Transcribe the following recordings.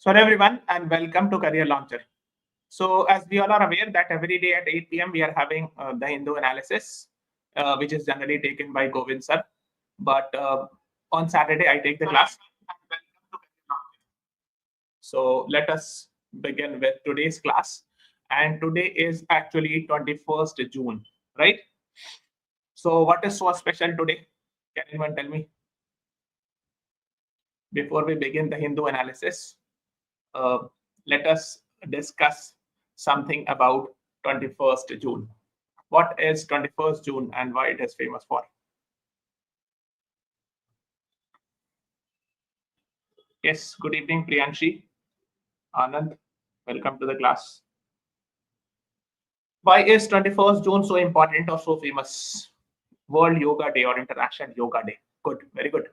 So hello everyone and welcome to Career Launcher. So as we all are aware that every day at 8 p.m. we are having the Hindu analysis, which is generally taken by Govind sir. But on Saturday I take the class. So let us begin with today's class. And today is actually 21st June, right? So what is so special today? Can anyone tell me? Before we begin the Hindu analysis, let us discuss something about 21st June. What is 21st June and why it is famous for? Yes, good evening, Priyanshi. Anand, welcome to the class. Why is 21st June so important or so famous? World Yoga Day or International Yoga Day. Good, very good.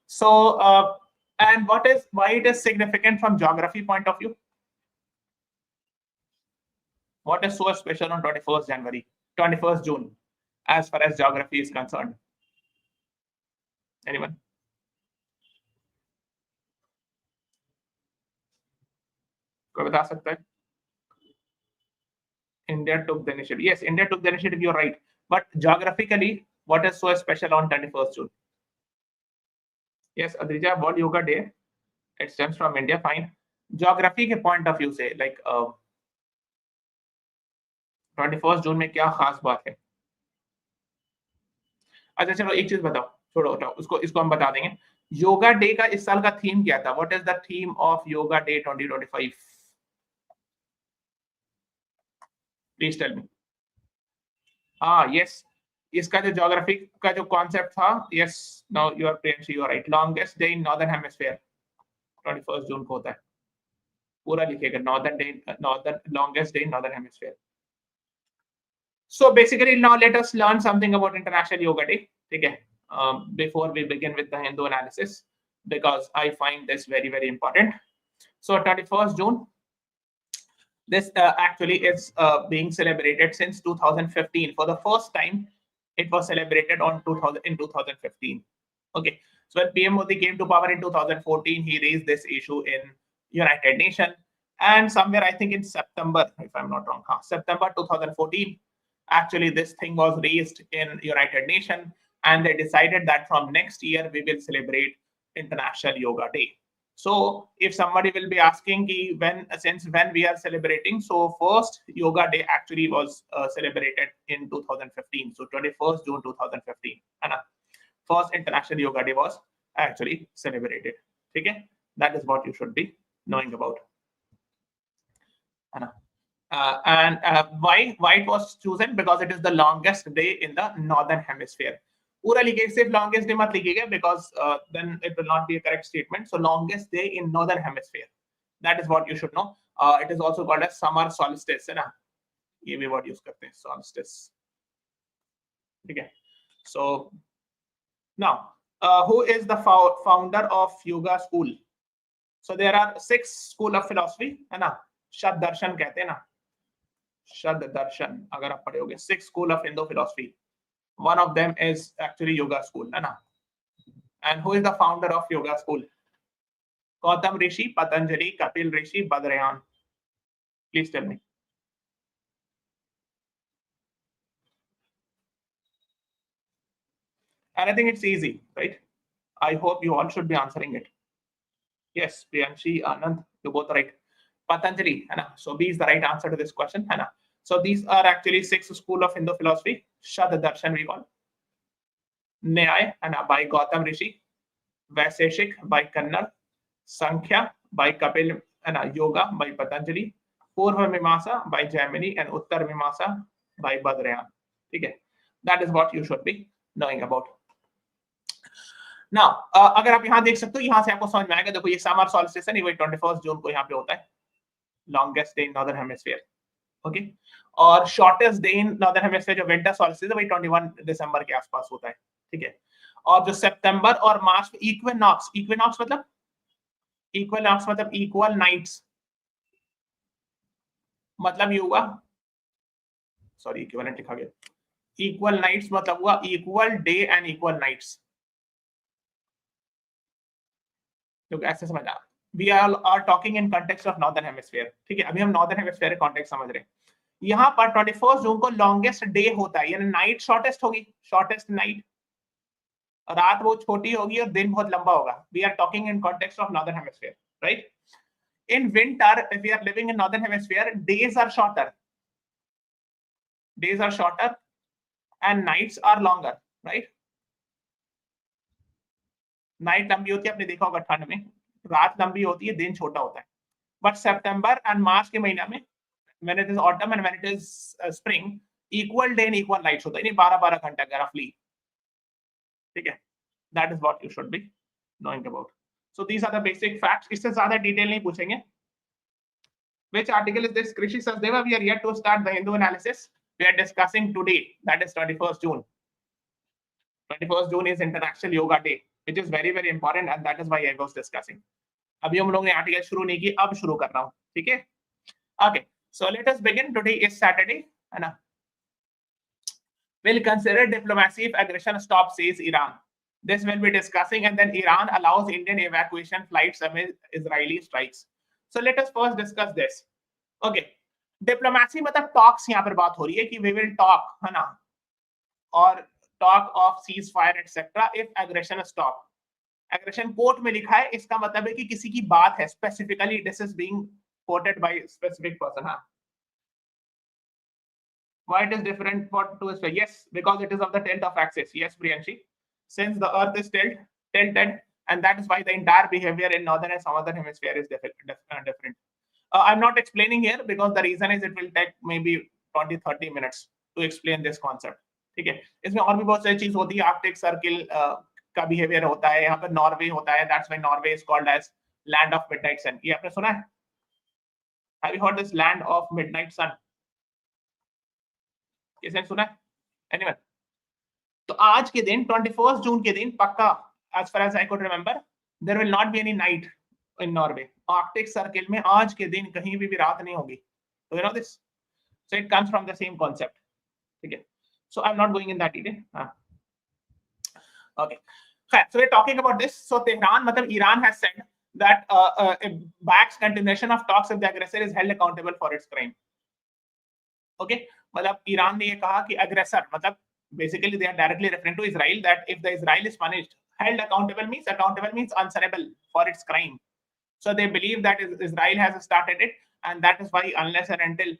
So, and why it is significant from geography point of view? What is so special on 21st June, as far as geography is concerned? Anyone? कोई बता सकता है? India took the initiative. Yes, India took the initiative. You're right. But geographically, what is so special on 21st June? Yes, Adrija, World Yoga Day. It stems from India. Fine. Geography के point of view से, like 21st June में क्या खास बात है? अच्छा चलो एक चीज बताओ, छोड़ो हटाओ उसको, इसको हम बता देंगे. योगा डे का इस साल का थीम क्या था? What is the theme of Yoga Day 2025? Please tell me. Yes. इसका जो ज्योग्राफी का जो कॉन्सेप्ट था, yes now you are Priyanshi, you are right. Longest day in northern hemisphere 21st June को होता है. पूरा लिखिएगा, northern longest day in northern hemisphere. So basically now let us learn something about International Yoga Day. ठीक है, before we begin with the Hindu analysis, because I find this very very important. So 21st June, this actually is being celebrated since 2015. For the first time, it was celebrated in 2015. Okay, so when PM Modi came to power in 2014, he raised this issue in United Nations, and somewhere I think in September, if I'm not wrong, September 2014, actually this thing was raised in United Nations, and they decided that from next year we will celebrate International Yoga Day. So if somebody will be asking since when we are celebrating, so first Yoga Day actually was celebrated in 2015. So 21st June 2015, and first International Yoga Day was actually celebrated. Okay, that is what you should be knowing about. And why it was chosen? Because it is the longest day in the northern hemisphere. पूरा लिखिए, सिर्फ longest day मत लिखिएगा, because then it will not be a correct statement. So longest day in northern hemisphere, that is what you should know. It is also called as summer solstice, है ना? ये भी word use करते हैं, solstice. ठीक है. So now, who is the founder of yoga school? So there are 6 school of philosophy, है ना? शब्द दर्शन कहते हैं ना, शब्द दर्शन अगर आप पढ़ोगे, 6 school of Hindu philosophy. One of them is actually yoga school, है ना? And who is the founder of yoga school? Gautam Rishi, Patanjali, Kapil Rishi, Badrayan. Please tell me. And I think it's easy, right? I hope you all should be answering it. Yes, Priyanshi, Anand, you both right. Patanjali, है ना? So B is the right answer to this question, है ना? So these are actually 6 school of Hindu philosophy. Shad Darshan we call. Nyay, है ना, by Gautam Rishi. Vaisheshik by Kannad. Sankhya by Kapil, and Yoga by Patanjali. Purva Mimasa by Jaimini, and Uttar Mimasa by Badrayan. Okay, that is what you should be knowing about. Now, अगर आप यहाँ देख सकते हो, यहाँ से आपको समझ में आएगा. देखो ये समर सॉल्स्टिस है, ये 21st जून को यहाँ पे होता है. Longest day in northern hemisphere. Okay, और shortest day in northern hemisphere जो विंटर सॉल्स्टिस है, वही 21 दिसंबर के आसपास होता है. ठीक है, और जो सितंबर और मार्च में इक्विनॉक्स मतलब इक्वल नाइट्स, मतलब ये हुआ, सॉरी इक्विवेलेंट लिखा गया, इक्वल नाइट्स मतलब हुआ equal day and equal nights. तो ऐसे समझना, we are talking in context of northern hemisphere. ठीक है, अभी हम northern hemisphere के context समझ रहे हैं. यहाँ पर 21 जून को longest day होता है, यानी नाइट शॉर्टेस्ट होगी, शॉर्टेस्ट नाइट, रात वो छोटी होगी और दिन बहुत लंबा होगा. We are talking in context of northern hemisphere, right? In winter, if we are living in northern hemisphere, days are shorter. Days are shorter and nights are longer, right? Night लंबी होती है, आपने देखा होगा ठंड में, रात लंबी होती है, दिन छोटा होता है. बट सितंबर एंड मार्च के महीना में, when it is autumn and when it is spring, equal day and equal nights होता है, यानी 12-12 घंटा का roughly. ठीक है, that is what you should be knowing about. So these are the basic facts. इससे ज्यादा डिटेल नहीं पूछेंगे. Which article is this? Krishi Sachdeva, we are yet to start the Hindu analysis. We are discussing today, that is 21st June. 21st June is International Yoga Day, which is very, very important, and that is why I was discussing. अभी हम लोग ने article शुरू नहीं की, अब शुरू कर रहा हूँ. ठीक है, okay, so let us begin. Today is Saturday, है ना? We'll consider diplomacy if aggression stops, says Iran. This will be discussing, and then Iran allows Indian evacuation flights amid Israeli strikes. So let us first discuss this. Okay, diplomacy मतलब talks यहाँ पर बात हो रही है कि we will talk, है ना? और talk of ceasefire etc. if aggression stop. Aggression quote में लिखा है, इसका मतलब है कि किसी की बात है, specifically this is being quoted by specific person. हाँ. Why it is different for two is yes, because it is of the tilt of axis. Yes, Priyanshi. Since the Earth is tilted, and that is why the entire behavior in northern and southern hemisphere is different. I'm not explaining here because the reason is it will take maybe 20-30 minutes to explain this concept. ठीक है, इसमें और भी बहुत सारी चीज होती है. आर्कटिक सर्किल का बिहेवियर होता है, यहाँ पर नॉर्वे होता है. That's why Norway is called as land of midnight sun. ये आपने सुना है? Have you heard this land of midnight sun? किसने सुना है? Anyone? तो आज के दिन 21 जून के दिन पक्का, as far as I could remember, there will not be any night in Norway. Arctic circle में आज के दिन कहीं भी रात नहीं होगी. So you know this? So it comes from the same concept. ठीक है? So I'm not going in that detail. Okay. So we're talking about this. So Tehran, मतलब Iran has said that it backs continuation of talks if the aggressor is held accountable for its crime. Okay. मतलब Iran ने ये कहा कि aggressor, मतलब basically they are directly referring to Israel, that if the Israel is punished, held accountable means answerable for its crime. So they believe that Israel has started it, and that is why unless and until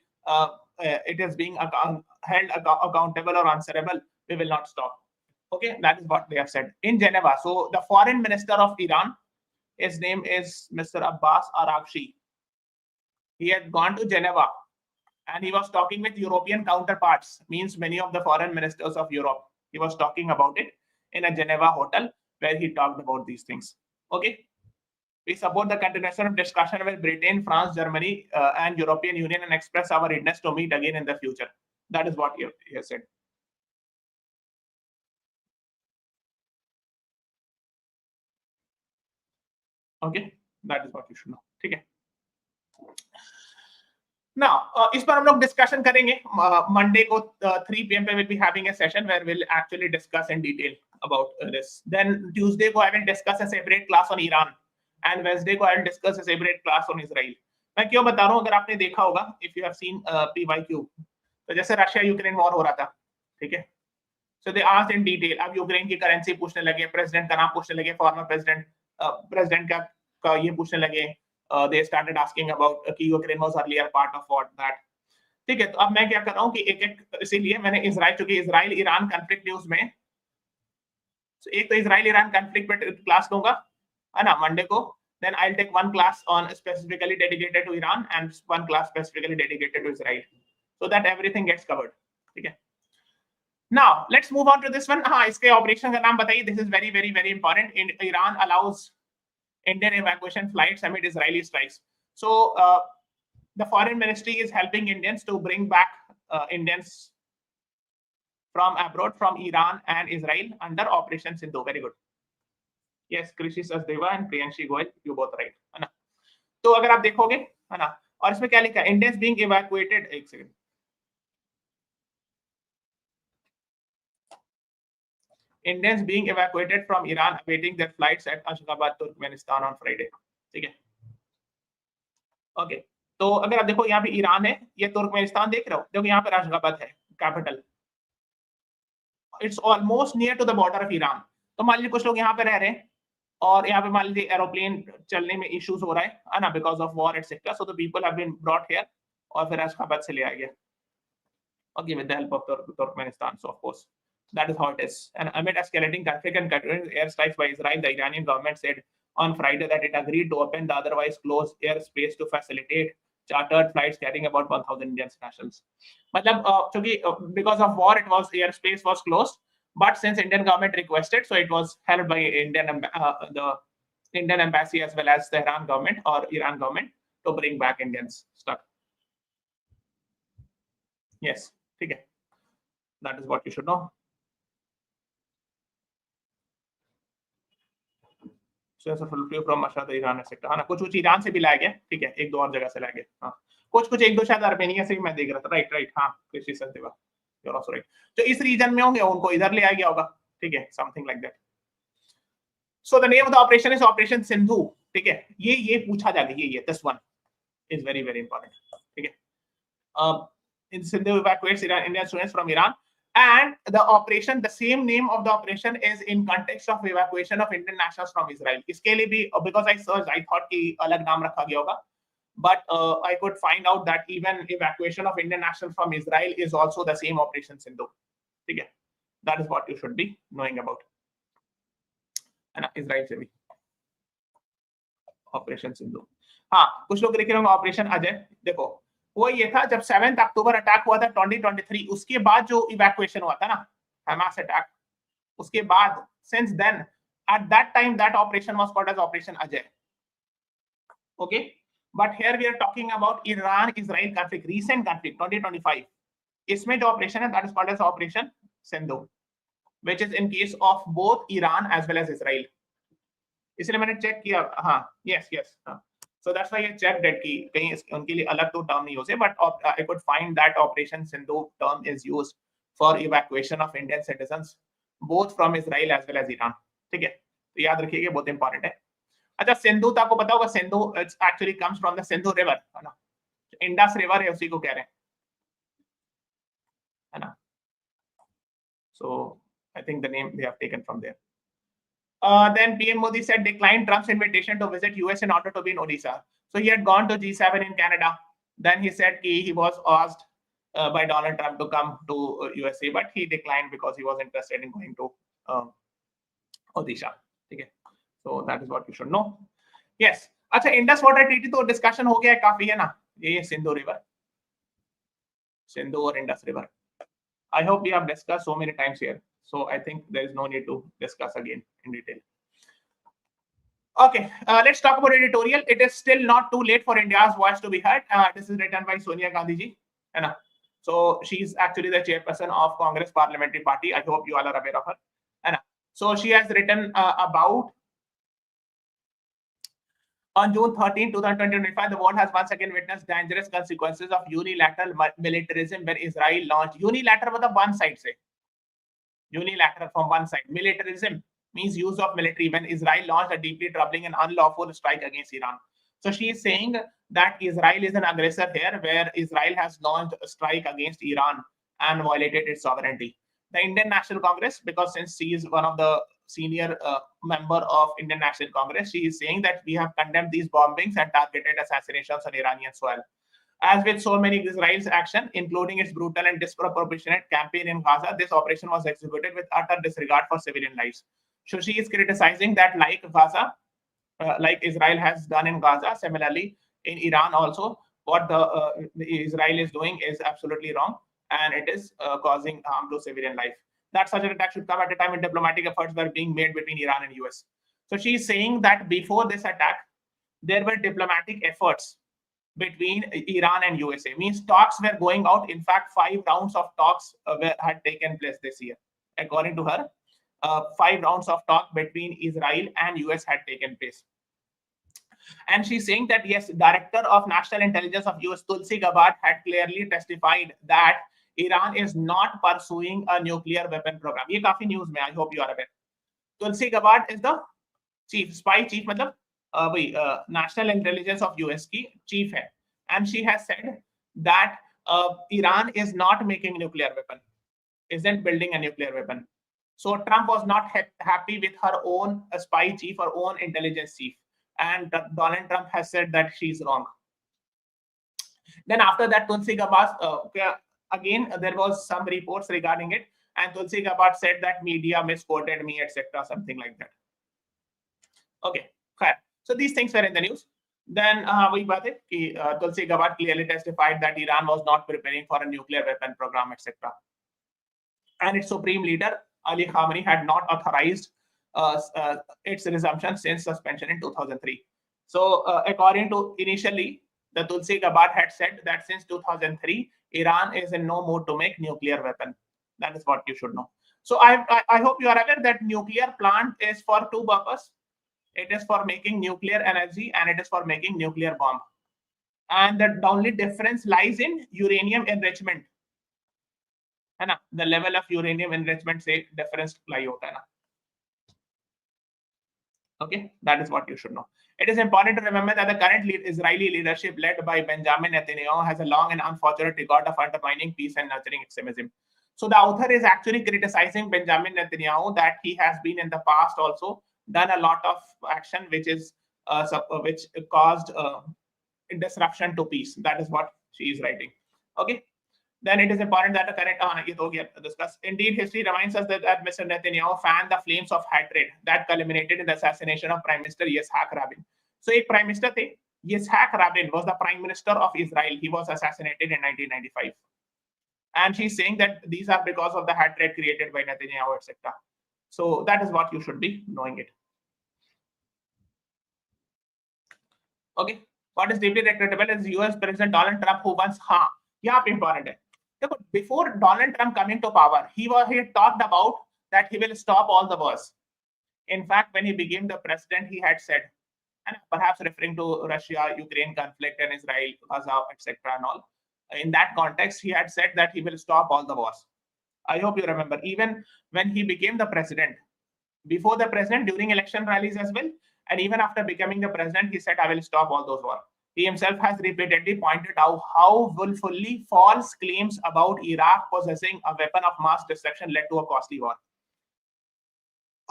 it is being held accountable or answerable, we will not stop. Okay, that is what they have said in Geneva. So the foreign minister of Iran, his name is Mr. Abbas Araghchi. He had gone to Geneva and he was talking with European counterparts, means many of the foreign ministers of Europe. He was talking about it in a Geneva hotel where he talked about these things. Okay. We support the continuation of discussion with Britain, France, Germany, and European Union, and express our readiness to meet again in the future. That is what he has said. Okay, that is what you should know. ठीक है. Now, इस पर हम लोग discussion करेंगे. Monday को 3 PM पे we'll be having a session where we'll actually discuss in detail about this. Then Tuesday को I will discuss a separate class on Iran. And Wednesday को I will discuss a separate class on Israel. मैं क्यों बता रहा हूँ, अगर आपने देखा होगा, if you have seen PYQ, तो जैसे रशिया यूक्रेन वॉर हो रहा था, ठीक है, so they asked in detail. अब यूक्रेन की करेंसी पूछने लगे, प्रेसिडेंट का नाम पूछने लगे, फॉर्मर प्रेसिडेंट का ये पूछने लगे. They started asking about कि Ukraine was earlier part of what that. ठीक है, तो अब मैं क्या कर रहा हूँ कि एक इसीलिए मैंने इजराइल, चूंकि इजराइल ईरान कॉन्फ्लिक्ट न्यूज में, एक तो इजराइल ईरान कॉन्फ्लिक्ट पे क्लास दूंगा, है ना, मंडे को. Then I'll take one class on specifically dedicated to Iran and one class specifically dedicated to Israel, so that everything gets covered. Okay. Now let's move on to this one. हाँ, इसके operation का नाम बताइए. This is very, very, very important. Iran allows Indian evacuation flights amid Israeli strikes. So the foreign ministry is helping Indians to bring back Indians from abroad, from Iran and Israel under Operation Sindu. Very good. Yes, Krishi Sachdeva and Priyanshi Goyal, you both right, है ना. तो अगर आप देखोगे, है ना, और इसमें क्या लिखा है, Indians being evacuated, एक second, Indians being evacuated from Iran awaiting their flights at Ashgabat, Turkmenistan on Friday. ठीक है, ओके, तो अगर आप देखो यहाँ पे ईरान है, ये तुर्कमेनिस्तान देख रहे हो, देखो यहाँ पे अशगाबत है capital, it's almost near to the border of Iran. तो मान लीजिए कुछ लोग यहाँ पे रह रहे हैं और यहाँ पे मान लीजिए एरोप्लेन चलने में इश्यूज हो रहा है ना, because of war etcetera, so the people have been brought here और फिर अशगाबत से ले आया गया, okay, with the help of Turkmenistan. So of course, that is how it is. And amid escalating conflict and continuing airstrikes by Israel, the Iranian government said on Friday that it agreed to open the otherwise closed airspace to facilitate chartered flights carrying about 1,000 Indian nationals. मतलब क्योंकि because of war, it was airspace was closed, but since Indian government requested, so it was held by the Indian embassy as well as the Iran government or Iran government to bring back Indians stuck. Yes. ठीक है, that is what you should know. So from Mashhad, Iran etc. हाँ ना, कुछ Iran से भी लाया गया, ठीक है, एक दो और जगह से लाया गया, हाँ कुछ एक दो शायद अर्मेनिया से भी मैं देख रहा था, राइट हाँ, कृषि संदेवा, you're also right. तो इस रीजन में होंगे, उनको इधर ले आया गया होगा, ठीक है, something like that. So the name of the operation is Operation Sindhu, ठीक है, ये पूछा जाएगा, ये this one is very very important, ठीक है. In Sindu evacuates Indian students from Iran, and the operation, the same name of the operation is in context of evacuation of Indian nationals from Israel. इसके लिए भी because I searched, I thought कि अलग नाम रखा गया होगा, but I could find out that even evacuation of Indian nationals from Israel is also the same Operation Sindu. ठीक है, that is what you should be knowing about. है ना, इजराइल से भी ऑपरेशन सिंधु. हाँ, कुछ लोग लिख रहे होंगे ऑपरेशन अजय. देखो वो ये था जब 7 अक्टूबर अटैक हुआ था 2023, उसके बाद जो इवैक्यूएशन हुआ था ना, हमास अटैक, उसके बाद since then at that time that operation was called as Operation Ajay. Okay, but here we are talking about Iran Israel conflict, recent conflict 2025. इसमें जो ऑपरेशन है that is called as Operation Sindhu, which is in case of both Iran as well as Israel. इसलिए मैंने check किया, हाँ, yes, हाँ. So that's why I checked that कि कहीं उनके लिए अलग तो टर्म नहीं हो सकते, but I could find that Operation Sindhu term is used for evacuation of Indian citizens both from Israel as well as Iran. ठीक है, तो याद रखिएगा, बहुत इंपॉर्टेंट है. अच्छा, सिंधु तो आपको पता होगा, Sindhu actually comes from the Sindhu river, है ना, इंडस रिवर है, उसी को कह रहे हैं, है ना. So I think the name they have taken from there. Then PM Modi said declined Trump's invitation to visit US in order to be in Odisha. So he had gone to G7 in Canada. Then he said he was asked by Donald Trump to come to USA, but he declined because he was interested in going to Odisha. Okay. So that is what you should know. Yes. अच्छा, Indus water treaty तो discussion हो गया है काफी, है ना, ये Sindhu river, Sindhu और Indus river. I hope we have discussed so many times here. So I think there is no need to discuss again in detail. Okay, let's talk about editorial. It is still not too late for India's voice to be heard. This is written by Sonia Gandhi ji. So she's actually the chairperson of Congress Parliamentary Party. I hope you all are aware of her. So she has written about on June 13, 2025, the world has once again witnessed dangerous consequences of unilateral militarism when Israel launched unilateral with the one side say. Unilateral from one side. Militarism means use of military when Israel launched a deeply troubling and unlawful strike against Iran. So she is saying that Israel is an aggressor here, where Israel has launched a strike against Iran and violated its sovereignty. The Indian National Congress, because since she is one of the senior member of Indian National Congress, she is saying that we have condemned these bombings and targeted assassinations on Iranian soil. As with so many Israel's action, including its brutal and disproportionate campaign in Gaza, this operation was executed with utter disregard for civilian lives. So she is criticizing that, like Gaza, like Israel has done in Gaza, similarly in Iran also, what the Israel is doing is absolutely wrong, and it is causing harm to civilian life. That such an attack should come at a time when diplomatic efforts were being made between Iran and US. So she is saying that before this attack, there were diplomatic efforts between Iran and USA. Means talks were going out. In fact, 5 rounds of talks had taken place this year. According to her, 5 rounds of talk between Israel and US had taken place. And she's saying that, yes, Director of National Intelligence of US, Tulsi Gabbard, had clearly testified that Iran is not pursuing a nuclear weapon program. ये काफी news में, I hope you are aware. Tulsi Gabbard is the chief, spy chief, मतलब national intelligence of US की chief है, and she has said that Iran is not making nuclear weapon, isn't building a nuclear weapon. So Trump was not happy with her own spy chief, her own intelligence chief, and Donald Trump has said that she's wrong. Then after that, Tulsi Gabbard, again there was some reports regarding it, and Tulsi Gabbard said that media misquoted me, etc., something like that. Okay, fine. So these things were in the news. Then Tulsi Gabbard clearly testified that Iran was not preparing for a nuclear weapon program, etc. And its supreme leader Ali Khamenei had not authorized its resumption since suspension in 2003. So according to initially, the Tulsi Gabbard had said that since 2003, Iran is in no mood to make nuclear weapon. That is what you should know. So I hope you are aware that nuclear plant is for two purposes. It is for making nuclear energy and it is for making nuclear bomb. And the only difference lies in uranium enrichment. है ना? The level of uranium enrichment से difference lie होता है ना. Okay, that is what you should know. It is important to remember that the current Israeli leadership led by Benjamin Netanyahu has a long and unfortunate record of undermining peace and nurturing extremism. So the author is actually criticizing Benjamin Netanyahu that he has been in the past also done a lot of action which is which caused disruption to peace. That is what she is writing. Okay. Then it is important that the current discuss. Indeed, history reminds us that Mr. Netanyahu fanned the flames of hatred that culminated in the assassination of Prime Minister Yitzhak Rabin. So, a Prime Minister Yitzhak Rabin was the Prime Minister of Israel. He was assassinated in 1995. And she's saying that these are because of the hatred created by Netanyahu, etc. So that is what you should be knowing it. Okay. What is deeply regrettable is US President Donald Trump, who once important. Before Donald Trump coming to power, he talked about that he will stop all the wars. In fact, when he became the president, he had said, and perhaps referring to Russia-Ukraine conflict and Israel, Gaza, etc. and all. In that context, he had said that he will stop all the wars. I hope you remember, even when he became the president, before the president, during election rallies as well, and even after becoming the president, he said, I will stop all those wars. He himself has repeatedly pointed out how willfully false claims about Iraq possessing a weapon of mass destruction led to a costly war.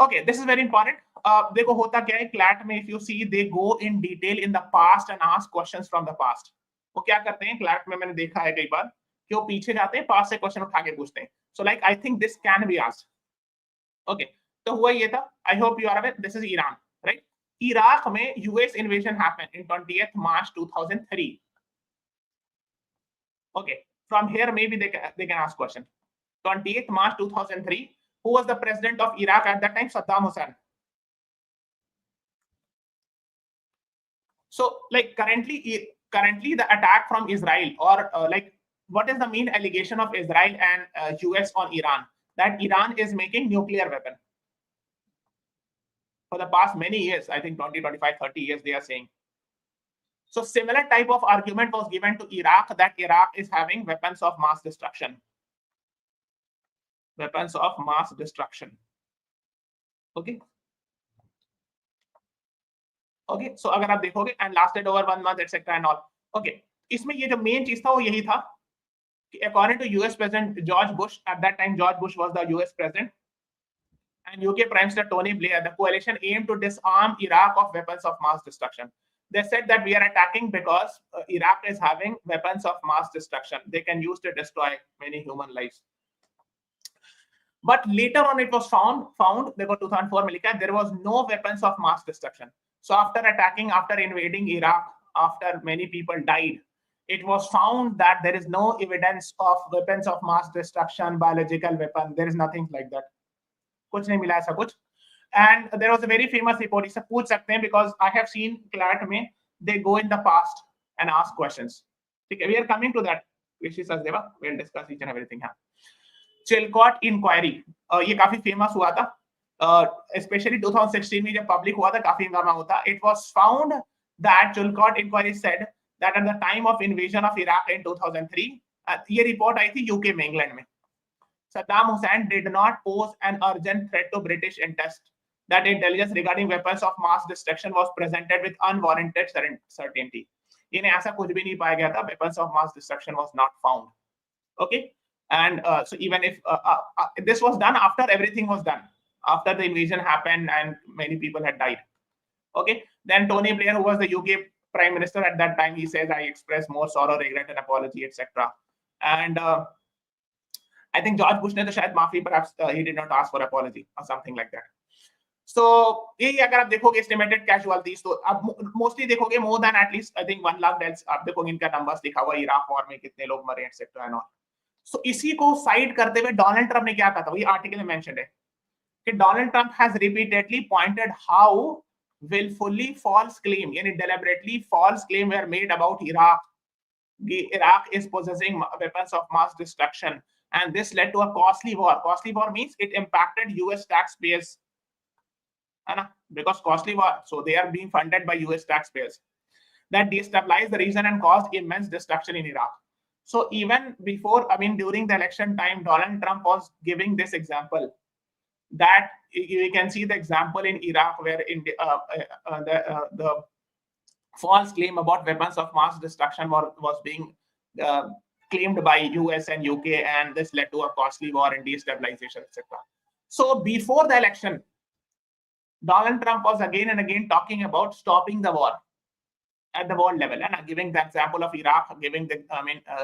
Okay, this is very important. देखो होता क्या है CLAT में, if you see, they go in detail in the past and ask questions from the past. वो क्या करते हैं CLAT में, मैंने देखा है कई बार कि वो पीछे जाते हैं, पास से क्वेश्चन उठा के पूछते हैं. So like I think this can be asked. Okay, तो हुआ ये था. I hope you are aware. This is Iran, right? Iraq में US invasion happened in 20th March 2003. Okay, from here maybe they can ask question. 20th March 2003. Who was the president of Iraq at that time? Saddam Hussein. So like currently the attack from Israel, or like what is the main allegation of Israel and US on Iran? That Iran is making nuclear weapon. For the past many years, I think 20, 25, 30 years, they are saying. So similar type of argument was given to Iraq, that Iraq is having weapons of mass destruction. Weapons of mass destruction. Okay. Okay. So अगर आप देखोगे, and lasted over 1 month, etc. and all. Okay. इसमें ये जो main चीज था वो यही था कि according to US President George Bush, at that time George Bush was the US President, and UK Prime Minister Tony Blair, the coalition aimed to disarm Iraq of weapons of mass destruction. They said that we are attacking because Iraq is having weapons of mass destruction. They can use to destroy many human lives. But later on, it was found there were 2004 there was no weapons of mass destruction. So after invading Iraq, after many people died, it was found that there is no evidence of weapons of mass destruction, biological weapon. There is nothing like that. कुछ नहीं मिला ऐसा कुछ. And there was a very famous report. इसे पूछ सकते हैं because I have seen CLAT में they go in the past and ask questions. Okay, we are coming to that. Rishi Sachdeva, we'll discuss each and everything here. CLAT inquiry, ये काफी famous हुआ था, especially 2016 में जब public हुआ था, काफी हंगामा होता. It was found that CLAT inquiry said that at the time of invasion of Iraq in 2003, ये report आई थी UK में, England में. Saddam Hussein did not pose an urgent threat to British interests. that intelligence regarding weapons of mass destruction was presented with unwarranted certainty. इन्हें ऐसा कुछ भी नहीं पाया गया था. Weapons of mass destruction was not found. Okay, and so even if this was done after everything was done, after the invasion happened and many people had died. Okay, then Tony Blair, who was the UK Prime Minister at that time, he says, "I express more sorrow, regret, and apology, etc." And I think George Bush ne to shayad maafi, perhaps he did not ask for apology or something like that. So यही अगर आप देखोगे estimated casualties, तो आप mostly देखोगे more than at least I think 1 lakh deaths. आप देखोगे इनका numbers लिखा हुआ इराक वॉर में कितने लोग मरे etc. and all. So इसी को साइड करते हुए डोनाल्ड ट्रम्प ने क्या कहा था, वही आर्टिकल में मेंशन है कि Donald Trump has repeatedly pointed how willfully false claim, yani deliberately false claim were made about Iraq. Iraq is possessing weapons of mass destruction, and this led to a costly war. Costly war means it impacted US taxpayers. Because costly war, so they are being funded by US taxpayers. That destabilized the region and caused immense destruction in Iraq. So even before, I mean, during the election time, Donald Trump was giving this example. That you can see the example in Iraq where in the false claim about weapons of mass destruction was being claimed by US and UK, and this led to a costly war and destabilization, etc. So before the election, Donald Trump was again and again talking about stopping the war at the world level, and giving the example of Iraq, giving the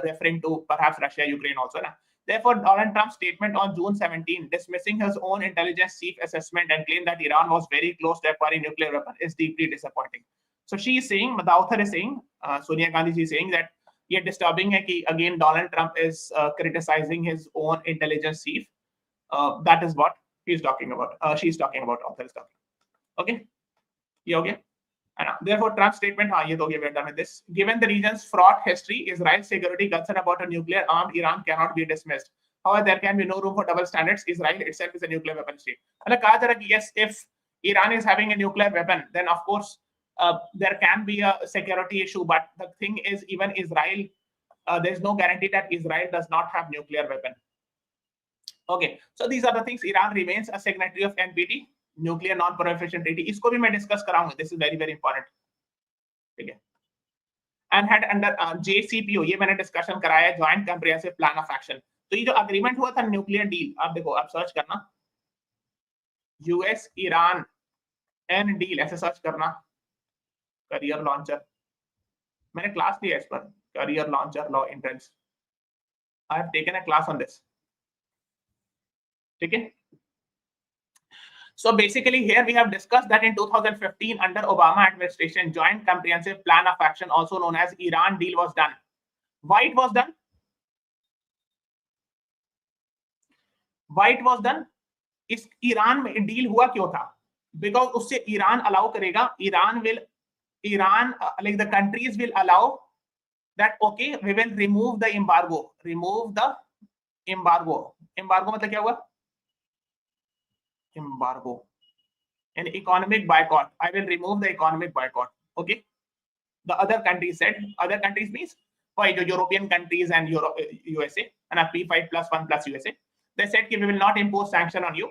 referring to perhaps Russia, Ukraine also. Therefore, Donald Trump's statement on June 17, dismissing his own intelligence chief assessment and claim that Iran was very close to acquiring nuclear weapon is deeply disappointing. So she is saying, the author is saying, Sonia Gandhi is saying that yet disturbing hai ki again Donald Trump is criticizing his own intelligence chief. That is what he's talking about. She's talking about, author is talking. Okay? Yeah, okay? And therefore, Trump's statement, we are done with this. Given the region's fraught history, Israel's security concern about a nuclear-armed Iran cannot be dismissed. However, there can be no room for double standards. Israel itself is a nuclear weapon state. Yes, if Iran is having a nuclear weapon, then of course there can be a security issue. But the thing is, even Israel, there's no guarantee that Israel does not have nuclear weapon. Okay, so these are the things. Iran remains a signatory of NPT. Nuclear non proliferation treaty, इसको भी मैं discuss कराऊंगा. This is very very important. ठीक है. And had under JCPO, ये मैंने discussion कराया है, joint comprehensive plan of action. तो ये जो अग्रीमेंट हुआ था न्यूक्लियर डील, आप देखो, आप सर्च करना US ईरान एन डील, ऐसे सर्च करना, करियर लॉन्चर. मैंने क्लास लिया इस पर, career launcher law entrance. I have taken a class on this. ठीक है. So basically here we have discussed that in 2015 under Obama administration, joint comprehensive plan of action, also known as Iran deal, was done. Why it was done? Why it was done? इस Iran में deal हुआ क्यों था? Because उससे Iran allow करेगा, Iran like the countries will allow that okay, we will remove the embargo. Remove the embargo. Embargo मतलब क्या हुआ? Embargo, an economic boycott. I will remove the economic boycott. Okay, the other countries said, other countries means why the European countries and USA and a P5+1 plus USA, they said कि we will not impose sanction on you.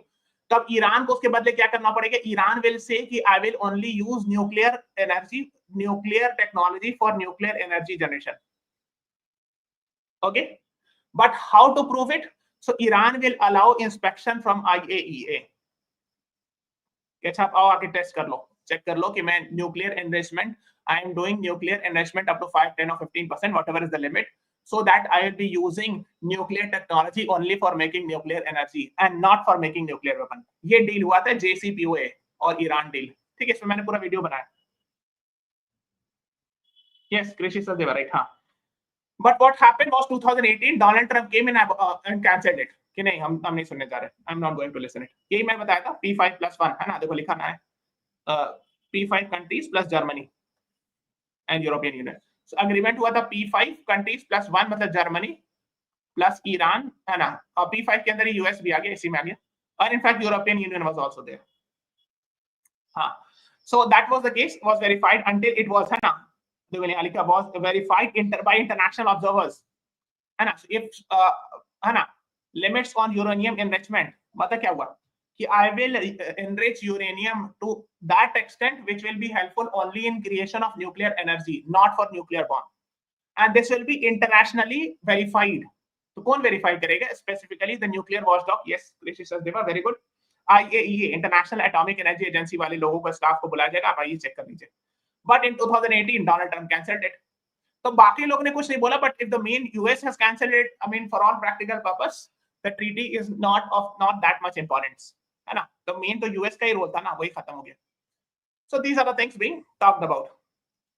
तब Iran को उसके बदले क्या करना पड़ेगा? Iran will say कि I will only use nuclear energy, nuclear technology for nuclear energy generation. Okay, but how to prove it? So Iran will allow inspection from IAEA. अच्छा, आप आओ आके टेस्ट कर लो, चेक कर लो कि मैं nuclear enrichment, I am doing nuclear enrichment up to 5, 10 or 15%, whatever is the limit, so that I will be using nuclear technology only for making nuclear energy and not for making nuclear weapon. ये deal हुआ था JCPOA और Iran deal. ठीक है, इसमें मैंने पूरा video बनाया. Yes, कृषि सचदेवा, राइट. हाँ, but what happened was 2018 Donald Trump came in and cancelled it. कि नहीं, हम नहीं सुनने जा रहे. I am not going to listen it. यही मैं बताया था, P5+1 है ना, देखो लिखा ना है, P5 countries plus Germany and European union. So agreement हुआ था P5 कंट्रीज +1 मतलब जर्मनी प्लस ईरान, है ना, और P5 के अंदर ही US भी आ गया, इसी में आ गया, और in fact European Union was also there. हाँ, so that was the case, was verified until it was, है ना, देखो यहाँ लिखा was verified by international observers, है ना. इफ है ना, लिमिट्स ऑन यूरेनियम एनरिचमेंट, मतलब क्या हुआ कि I will enrich uranium to that extent which will be helpful only in creation of nuclear energy, not for nuclear bomb, and this will be internationally verified. तो कौन verify करेगा? Specifically the nuclear watchdog. Yes, Rishi Sachdeva, very good. IAEA, International Atomic Energy Agency वाले लोगों को staff को बुलाया जाएगा, आप आइए चेक कर लीजिए. But in 2018 Donald Trump cancelled it. तो बाकी लोग ने कुछ नहीं बोला, but if the main US has cancelled it, I mean for all practical purpose the treaty is not that much importance, है ना. तो मेन तो US का ही रोल था ना, वही खत्म हो गया. So these are the things being talked about.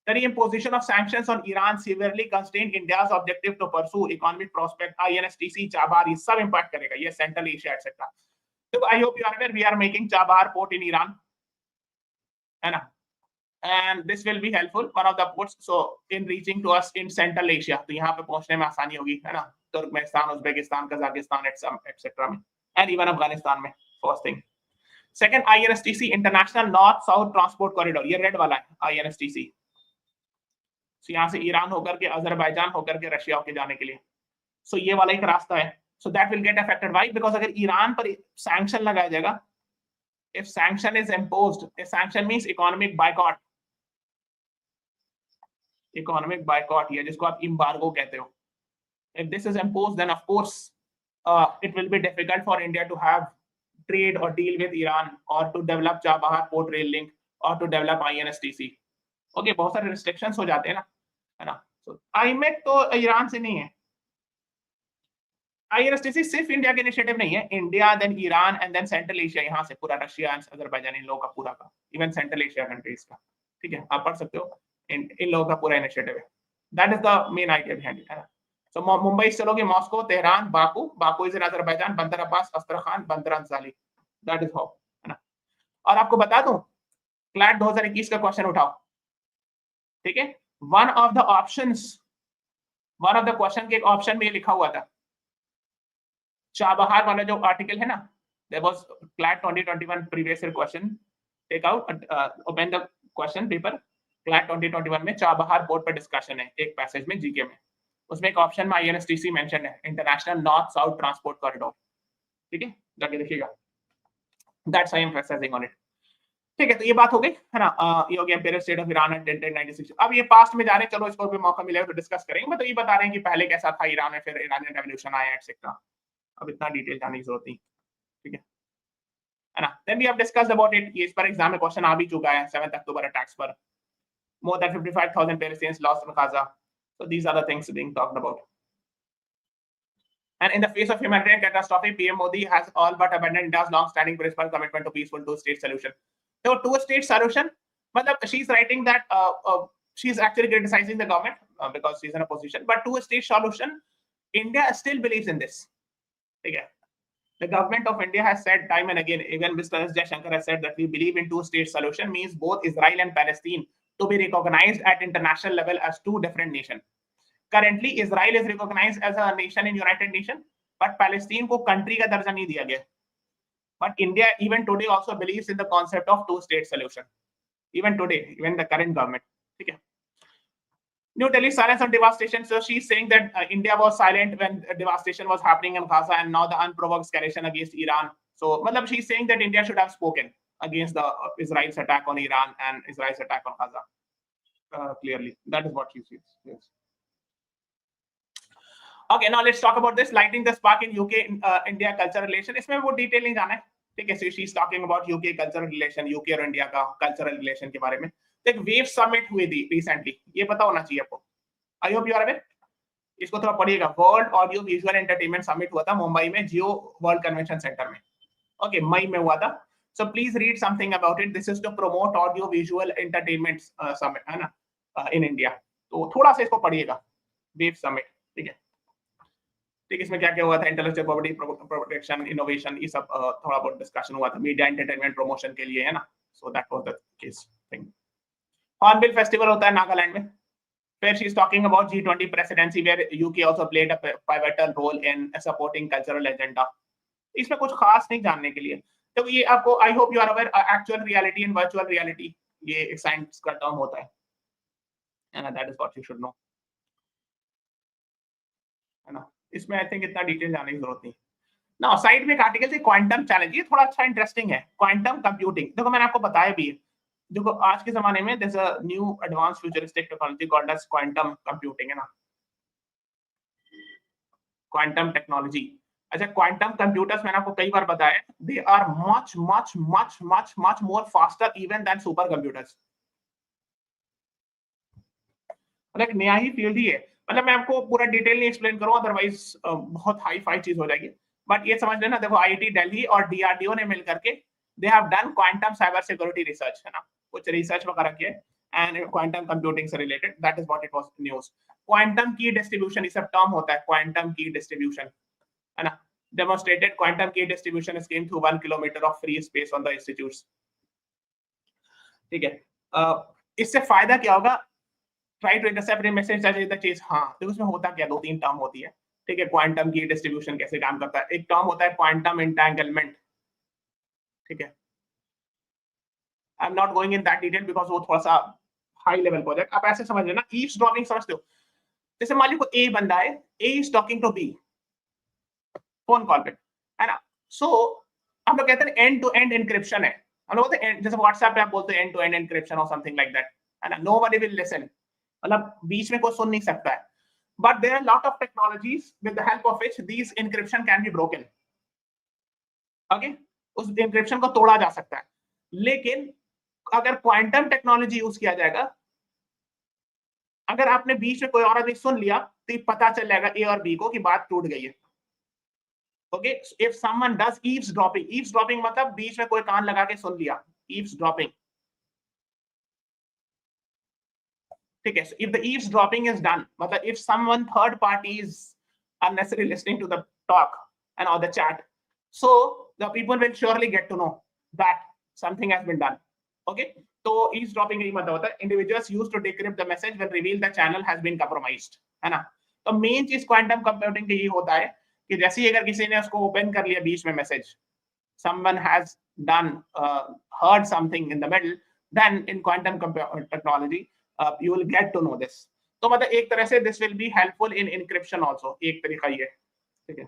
The reimposition of sanctions on Iran severely constrained India's objective to pursue economic prospect. INSTC, Chabahar, ये सब impact करेगा, ये Central Asia, etc. So I hope you are aware we are making Chabahar port in Iran, है ना, and this will be helpful, one of the ports, so in reaching to us in Central Asia. तो यहाँ पे पहुंचने में आसानी होगी, है ना, तुर्कमेनिस्तान, उज्बेकिस्तान, कजाकिस्तान, etc. में, and even अफगानिस्तान में. First thing. Second, INSTC, International North South Transport Corridor, ये रेड वाला है INSTC. So यहाँ से ईरान होकर के अजरबैजान होकर के रशिया होके जाने के लिए, so ये वाला एक रास्ता है. So that will get affected. Why? Because अगर ईरान पर sanction लगाया जाएगा, if sanction is imposed, a sanction means economic boycott, या जिसको आप embargo कहते हो. If this is imposed, then of course it will be difficult for India to have trade or deal with Iran, or to develop Chabahar port rail link, or to develop INSTC. Okay, बहुत सारे restrictions हो जाते हैं ना, है ना. So IMEC तो Iran से नहीं है. INSTC सिर्फ इंडिया के इनिशिएटिव नहीं है, India, then Iran, and then Central Asia, यहाँ से पूरा रशिया, अजरबैजान, इन लोगों का पूरा का, इवन सेंट्रल एशिया कंट्रीज का. ठीक है, आप पढ़ सकते हो, इन लोगों का पूरा इनिशिएटिव है. That is the main idea behind it, है ना. सो मुंबई से चलोगे Moscow, Tehran, Baku is in Azerbaijan, बंदर अब्बास, अस्त्रखान, बंदर अंसाली. दैट इज हाउ, है ना. और आपको बता दूं, क्लैट 2021 का क्वेश्चन उठाओ, ठीक है, वन ऑफ द क्वेश्चन के एक ऑप्शन में लिखा हुआ था, चाबहार वाला जो आर्टिकल है ना, there was CLAT 2021 previous year question, take out, open the question paper, CLAT 2021 में चाबहार पोर्ट पर डिस्कशन है, एक पैसेज में जीके में, उसमें एक ऑप्शन में INSTC मेंशन है, international north south transport corridor. ठीक है, जाके देखिएगा, that's I am emphasising on it. ठीक है, तो ये बात हो गई, है ना. ये हो गया imperial state of Iran at 1096. अब ये पास्ट में जा रहे हैं, चलो इसको भी मौका मिलेगा तो डिस्कस करेंगे. मतलब ये बता रहे हैं कि पहले कैसा था ईरान में, फिर ईरानियन रेवोल्यूशन आया, एटसेट्रा. अब इतना डिटेल जाने की जरूरत नहीं, ठीक है ना. Then we have discussed about it. ये इस पर एग्जाम में क्वेश्चन आ भी चुका है, 7 अक्टूबर अटैक्स पर, more than 55,000 Palestinians lost in Gaza. So these are the things being talked about. And in the face of humanitarian catastrophe, PM Modi has all but abandoned India's long-standing principal commitment to peaceful two-state solution. So two-state solution, matlab she's writing that she's actually criticizing the government because she's in a position, but two-state solution, India still believes in this. Okay. The government of India has said time and again, even Mr. S. Jaishankar has said that we believe in two-state solution means both Israel and Palestine to be recognized at international level as two different nations. Currently, Israel is recognized as a nation in United Nations, but Palestine को country का दर्जा नहीं दिया गया. But India even today also believes in the concept of two-state solution. Even today, even the current government. Okay. New Delhi silence on devastation. So she's saying that India was silent when devastation was happening in Gaza, and now the unprovoked escalation against Iran. So, matlab she's saying that India should have spoken against the Israel's attack on Iran and Israel's attack on Gaza. Clearly, that is what she says. Yes. Okay, now let's talk about this lighting the spark in UK India cultural relation. इसमें वो detail नहीं जाना है, ठीक है. So she's talking about UK cultural relation, UK और India का cultural relation के बारे में. एक वेव समिट हुई थी रिसेंटली, ये पता होना चाहिए आपको. I hope you are aware. इसको थोड़ा पढ़िएगा. World audio visual entertainment summit हुआ था मुंबई में, जियो वर्ल्ड कन्वेंशन सेंटर में. ओके, मई में हुआ था. So please read something about it. This is to promote audio visual entertainment summit, है ना, इन इंडिया. तो थोड़ा सा इसको पढ़िएगा, वेव समिट. ठीक है, ठीक. इसमें क्या क्या हुआ था, इंटेलेक्चुअल प्रॉपर्टी प्रोटेक्शन, इनोवेशन, ये सब थोड़ा बहुत डिस्कशन हुआ था, मीडिया एंटरटेनमेंट प्रमोशन के लिए, है ना. So that was the case thing. Hornbill festival होता है नागालैंड में. फिर she is talking about G20 presidency where UK also played a pivotal role in supporting cultural agenda. इसमें कुछ खास नहीं जानने के लिए. तो ये आपको, I hope you are aware, actual reality and virtual reality, ये एक साइंस का टर्म होता है, and that is what you should know, है ना. इसमें आई थिंक इतना डिटेल जाने की जरूरत नहीं. ना साइड में एक आर्टिकल से क्वांटम चैलेंज, ये थोड़ा अच्छा इंटरेस्टिंग है। क्वांटम कंप्यूटिंग, देखो मैंने आपको बताया भी है, देखो आज के जमाने में there's a new advanced futuristic technology called as quantum computing, है ना, क्वांटम टेक्नोलॉजी। अच्छा, क्वांटम कंप्यूटर्स मैंने आपको कई बार बताया, they are much much much much much more faster even than super computers. मतलब एक नया ही फील्ड ही है, मतलब मैं आपको पूरा डिटेल नहीं एक्सप्लेन करूँ, अदरवाइज बहुत हाई फाई चीज हो जाएगी। बट ये समझ लेना, देखो आईआईटी दिल्ली और डीआरडीओ ने मिल करके they have done quantum cyber security research, है ना, कुछ रिसर्च वगैरह किया एंड क्वांटम कंप्यूटिंग से related, that is what it was news. Quantum की डिस्ट्रीब्यूशन, ये सब टर्म होता है, क्वांटम की डिस्ट्रीब्यूशन, है ना, demonstrated quantum key distribution scheme through 1 kilometer of free space on the institutes। ठीक है, इससे फायदा क्या होगा? Try to intercept message the चीज। हाँ, तो उसमें होता क्या, दो तीन टर्म होती है। ठीक है, क्वांटम की डिस्ट्रीब्यूशन कैसे काम करता है, एक टर्म होता है क्वांटम एंटेंगलमेंट। ठीक है, आई am not going in that detail because वो थोड़ा सा हाई लेवल प्रोजेक्ट। आप ऐसे समझ लेना, ईव्सड्रॉपिंग समझते हो, जैसे मान लो कोई ए बंदा है, A is talking to B phone call पे, है ना, सो हम लोग कहते हैं एंड टू एंड एन्क्रिप्शन है, हम लोग बोलते हैं जैसे व्हाट्सएप पे आप बोलते हैं एंड टू एंड एन्क्रिप्शन और समथिंग लाइक दैट, है ना, नोबडी विल लिसन, मतलब बीच में कोई सुन नहीं सकता है। But there are lot of technologies with the help of which this encryption can be broken. Okay, उस एन्क्रिप्शन को तोड़ा जा सकता है, लेकिन अगर क्वांटम टेक्नोलॉजी यूज किया जाएगा, अगर आपने बीच में कोई और आदमी सुन लिया तो पता चल जाएगा ए और बी को कि बात टूट गई है। Okay, if someone does eavesdropping मतलब बीच में कोई कान लगा के सुन लिया, eavesdropping। ठीक है, if the eavesdropping is done, मतलब if someone third party is unnecessarily listening to the talk and or the chat, so the people will surely get to know that something has been done। Okay, तो eavesdropping यही मतलब होता है, individuals used to decrypt the message will reveal the channel has been compromised, है ना। तो main चीज quantum computing की यही होता है कि जैसे ही अगर किसी ने उसको ओपन कर लिया बीच में message, someone has done heard something in the middle, then in quantum technology you will get to know this। तो मतलब एक तरह से this will be helpful in encryption also, एक तरीका ये, ठीक है,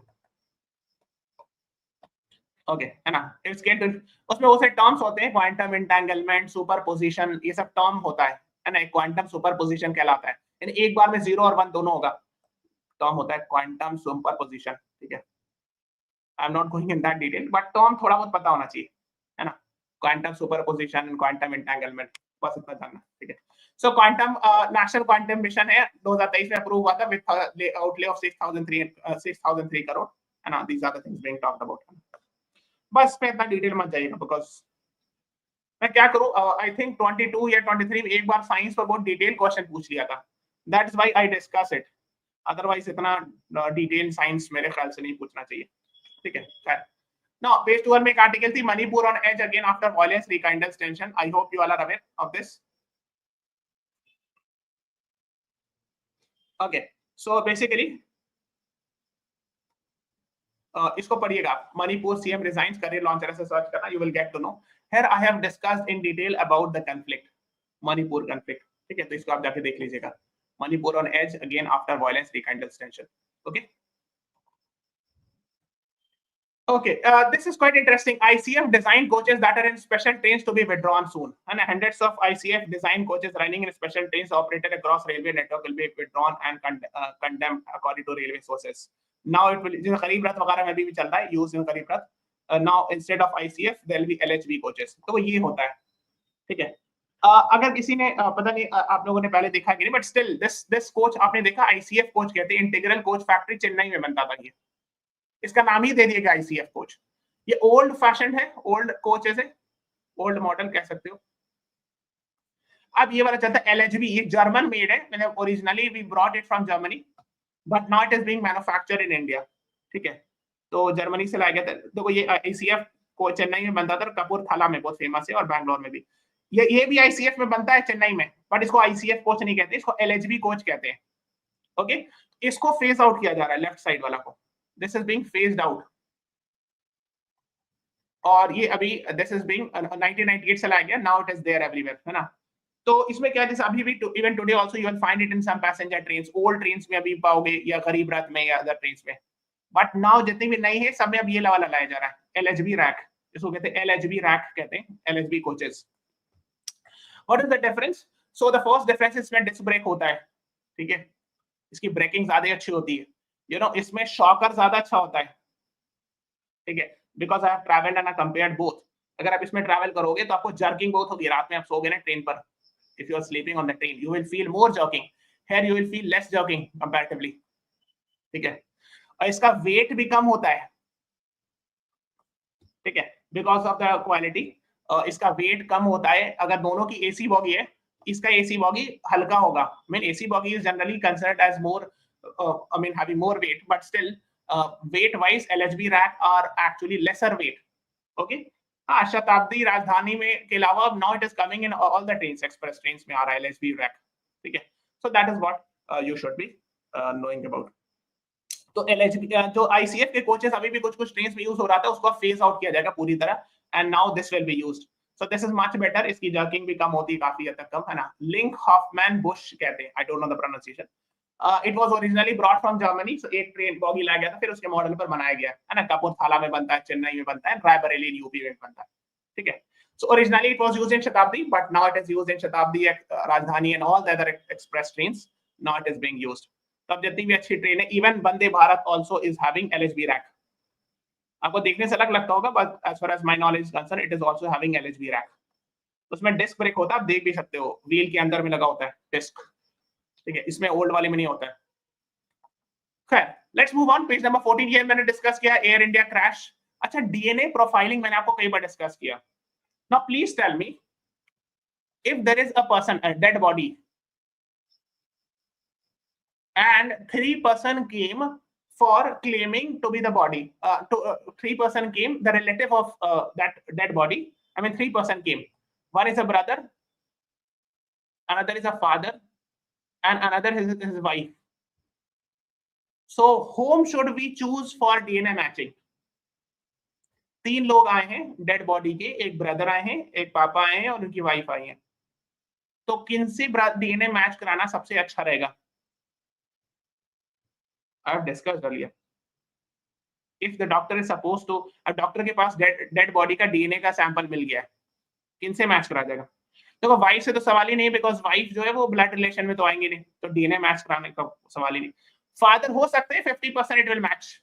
ओके, है ना। इट्स गेट, उसमें वो से टर्म्स होते हैं, क्वांटम एंटेंगलमेंट, सुपरपोजिशन, ये सब टर्म होता है ना, क्वांटम सुपरपोजिशन कहलाता है, यानी एक बार में 0 और 1 दोनों होगा, टर्म होता है क्वांटम सुपरपोजिशन। ठीक है, आई am not going in that detail, but term थोड़ा बहुत पता होना चाहिए, है ना, क्वांटम सुपरपोजिशन, क्वांटम एंटेंगलमेंट, बस इतना जानना। ठीक है, सो क्वांटम नेशनल क्वांटम मिशन है, 2023 में अप्रूव हुआ था विद आउटले ऑफ 6,003 करोड़, है ना, these are the things being talked about. बस मैं इतना डिटेल मत जाइएगा, बिकॉज मैं क्या करूं, आई थिंक 22 या 23 में एक बार साइंस पर बहुत डिटेल क्वेश्चन पूछ लिया था, that is why I discuss it, otherwise इतना डिटेल साइंस मेरे ख्याल से नहीं पूछना चाहिए। ठीक है, now page 12 में एक आर्टिकल थी, Manipur on edge again after violence rekindles tension। I hope you all are aware of this। Okay, so basically इसको पढ़िएगा, Manipur CM resigns, career launcher से सर्च करना, you will get to know। Here I have discussed in detail about the conflict, Manipur conflict। ठीक है, तो इसको आप जाके देख लीजिएगा, Manipur on edge again after violence rekindles tension। Okay, okay, this is quite interesting। ICF design coaches that are in special trains to be withdrawn soon, and hundreds of ICF design coaches running in special trains operated across railway network will be withdrawn and condemned according to railway sources। Now it will, जैसे गरीब रथ वगैरह में भी चल रहा है, use गरीब रथ, now instead of ICF there will be LHB coaches। तो ये होता है, ठीक है। अगर किसी ने पता नहीं आप लोगों ने पहले देखा कि नहीं, बट स्टिल दिस कोच आपने देखा, ICF कोच कहते हैं, इंटीग्रल कोच फैक्ट्री चेन्नई में बनता था ये, इसका नाम ही दे दिएगा ICF कोच। ये ओल्ड फैशन है, ओल्ड कोचेस है, ओल्ड मॉडल कह सकते हो। अब ये वाला चलता है LHB, ये जर्मन मेड है, मतलब originally we brought it from Germany but now it is being manufactured in India. ठीक है, तो जर्मनी से लाया गया था। देखो ये ICF को चेन्नई में बनता था, कपूरथला में बहुत फेमस है, और बैंगलोर में भी। ये भी ICF में बनता है चेन्नई में, बट इसको ICF कोच नहीं कहते, इसको LHB कोच कहते हैं। ओके, इसको फेज आउट किया जा रहा है, लेफ्ट साइड वाला को, this is being phased out, और ये अभी दिस इज बीइंग 1998 से लाया गया, now it is there everywhere, है ना। तो इसमें क्या है, जैसे अभी भी even today also you will find it in some passenger trains, old trains में अभी पाओगे, या गरीब रथ में, या अदर ट्रेन्स में, बट नाउ जितनी भी नई है सब में अब ये वाला लाया जा रहा है, LHB रैक, इसको कहते हैं LHB रैक कहते हैं, LHB coaches. What is the difference? So the first difference इसमें डिस्क ब्रेक होता है, ठीक है, इसकी ब्रेकिंग ज्यादा अच्छी होती है, यू नो, इसमें शॉकर ज्यादा अच्छा होता है, ठीक है, because I have travelled and I compared both. अगर आप इसमें ट्रैवल करोगे तो आपको जर्किंग बहुत होगी, रात में आप सोगे ना ट्रेन पर, if you are sleeping on the train you will feel more jerking, here you will feel less jerking comparatively, ठीक है, और इसका वेट भी कम होता है, ठीक है, बिकॉज ऑफ द क्वालिटी, इसका वेट कम होता है। अगर दोनों की एसी बॉगी है, इसका एसी बॉगी हल्का होगा, I mean AC boggy is generally considered as more I mean having more weight, but still weight wise LHB rack are actually lesser weight, okay। हाँ, शताब्दी राजधानी में के अलावा now it is coming in all the trains, express trains में आ रहा है LHB rack, ठीक है, so that is what you should be knowing about। तो LHB जो ICF के कोचेस अभी भी कुछ ट्रेन्स में यूज हो रहा था, उसको फेज आउट किया जाएगा पूरी तरह, and now this will be used, so this is much better, इसकी जर्किंग भी कम होती है, काफी हद तक कम, है ना। लिंक हॉफमैन बुश कहते हैं, I don't know the pronunciation, it was originally brought from Germany, so एक ट्रेन बॉगी लाया गया था, फिर उसके मॉडल पर बनाया गया है ना, कपूरथला में बनता है, चेन्नई में बनता है, रायबरेली यूपी में बनता है, ठीक है। So originally it was used in Shatabdi, but now it is used in Shatabdi, Rajdhani and all the other express trains. Now it is being used. तब जितनी भी अच्छी ट्रेन है, even Vande Bharat also is having LHB rack. आपको देखने से अलग लगता होगा, but as far as my knowledge is concerned, it is also having LHB rack. उसमें डिस्क ब्रेक होता है, आप देख भी सकते हो, व्हील के अंदर में लगा होता है डिस्क, ठीक है, इसमें ओल्ड वाले में नहीं होता है। खैर, let's move on, page number 14 ये मैंने डिस्कस किया, एयर इंडिया क्रैश। अच्छा, डीएनए प्रोफाइलिंग मैंने आपको कई बार डिस्कस किया। Now please tell me, if there is a person, a dead body, and 3% came for claiming to be the body, 3% came, the relative of that dead body, I mean 3% came, one is a brother, another is a father, and another is his wife. So whom should we choose for DNA matching? 3 लोग आए हैं dead body के, एक brother आए हैं, एक पापा आए हैं और उनकी वाइफ आई है, तो किनसे डीएनए मैच कराना सबसे अच्छा रहेगा? I have discussed earlier, if the doctor is supposed to, अब डॉक्टर के पास डेड बॉडी का डीएनए का सैंपल मिल गया है, किनसे मैच करा जाएगा? देखो, वाइफ से तो सवाल ही नहीं, बिकॉज वाइफ जो है वो ब्लड रिलेशन में तो आएंगे नहीं, तो डीएनए मैच कराने का सवाल ही नहीं। फादर हो सकते हैं 50% इट विल मैच,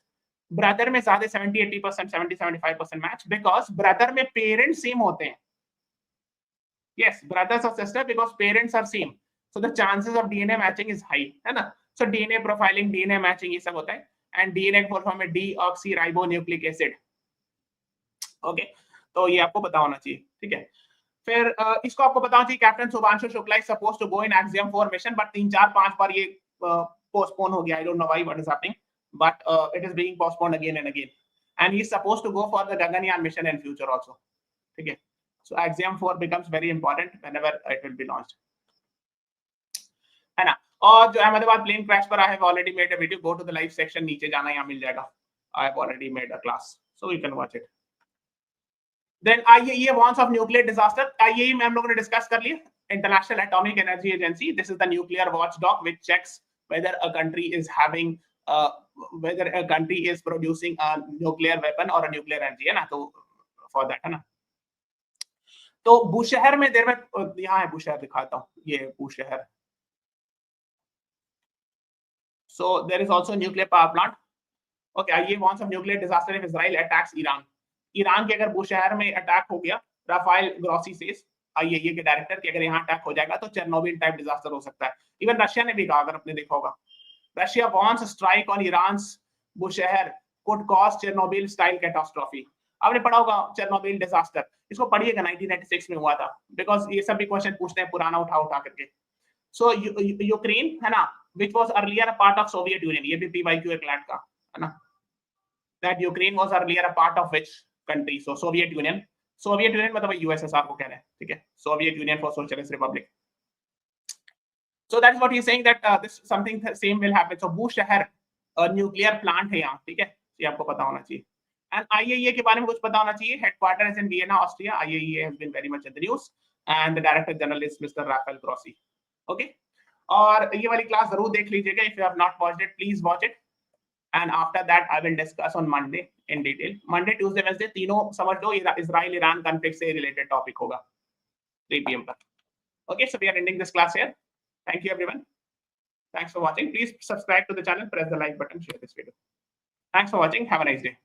ब्रदर में ज्यादा 70-80%, 70-75% मैच, बिकॉज ब्रदर में पेरेंट्स सेम होते हैं। Yes, brothers or sister, because parents are same, so the chances of DNA matching is high, है ना। So DNA profiling, DNA matching ये सब होता है, and DNA फुल फॉर्म में deoxyribonucleic acid, okay, तो ये आपको पता होना चाहिए, ठीक है। फिर इसको आपको पता होना चाहिए, captain Shubhanshu Shukla is supposed to go in Axiom 4 mission, but 3-4-5 बार ये postpone हो गया, I don't know why, what is happening, but it is being postponed again and again, and he is supposed to go for the Gaganyaan mission in future also, ठीक है। So Axiom 4 becomes very important whenever it will be launched, है ना। और जो Ahmedabad plane crash पर I have already made a video, go to the live section, नीचे जाना यहाँ मिल जाएगा, I have already made a class, so you can watch it. Then IAEA warns of nuclear disaster. IAEA में हम लोगों ने discuss कर लिया, International Atomic Energy Agency. This is the nuclear watchdog which checks whether a country is having whether a country is producing a nuclear weapon or a nuclear energy, है ना। तो for that, है ना। तो बुशहर में देर में, यहाँ है बुशहर, दिखाता हूँ, ये Bushahr. So there is also a nuclear power plant. Okay, IAEA warns of nuclear disaster if Israel attacks Iran. Iran के अगर बुशहर में अटैक हो गया, राफेल ग्रोसी सेज, IAEA के डायरेक्टर, कि अगर यहाँ अटैक हो जाएगा तो चेरनोबिल टाइप डिजास्टर हो सकता है। इवन रशिया ने भी कहा, अगर आपने देखा होगा, Russia wants strike on Iran's Bushehr could cause Chernobyl style catastrophe. आपने पढ़ा होगा चेरनोबिल डिजास्टर, इसको पढ़िएगा, 1996 में हुआ था, बिकॉज ये सब भी क्वेश्चन पूछते हैं पुराना उठा करके। सो यूक्रेन, है ना, which was earlier a part of Soviet Union, ये भी PYQ है CLAT का, है ना, that Ukraine was earlier a part of which country? So Soviet Union, Soviet Union मतलब USSR को कह रहे हैं, ठीक है, Soviet Union for Socialist Republic. So that's what he's saying, that this something same will happen. So Bushehr nuclear plant है यहाँ, ठीक है, ये आपको पता होना चाहिए। And IAEA के बारे में कुछ पता होना चाहिए, headquarters is in Vienna, Austria. IAEA has been very much in the news, and the director general is Mr. Rafael Grossi. Okay, और ये वाली क्लास जरूर देख लीजिएगा, if you have not watched it, please watch it. and after that I will discuss on Monday in detail. Monday, Tuesday, Wednesday तीनों समझ लो Israel Iran conflict से related topic होगा 3 PM पर. Okay, so we are ending this class here. Thank you everyone. Thanks for watching. Please subscribe to the channel, press the like button, share this video. Thanks for watching. Have a nice day.